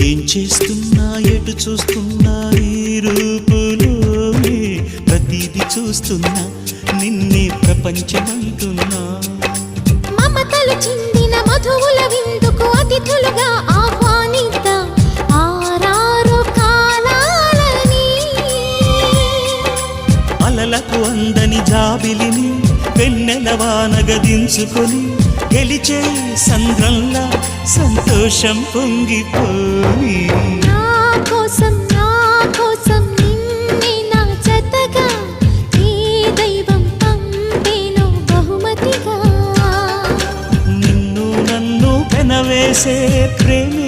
ఏం చేస్తున్నా ఎటు చూస్తున్నా ఈ రూపులోనే ప్రతిదీ చూస్తున్నా నిన్నే ప్రపంచమంటున్నా మమతలు చిందిన మధువుల విందుకు అతిథులుగా ఆహ్వానిద్దాం ఆరారు కాలాలని అలలకు అందని జాబిలిని వెన్నెల వానగదించుకొని గెలిచే సంద్రంలా సంతోషం పొంగిపోని నా కోసం నిన్నే నా జతగా ఈ దైవం పంపేను బహుమతిగా నిన్ను నన్ను పెనవేసే ప్రేమి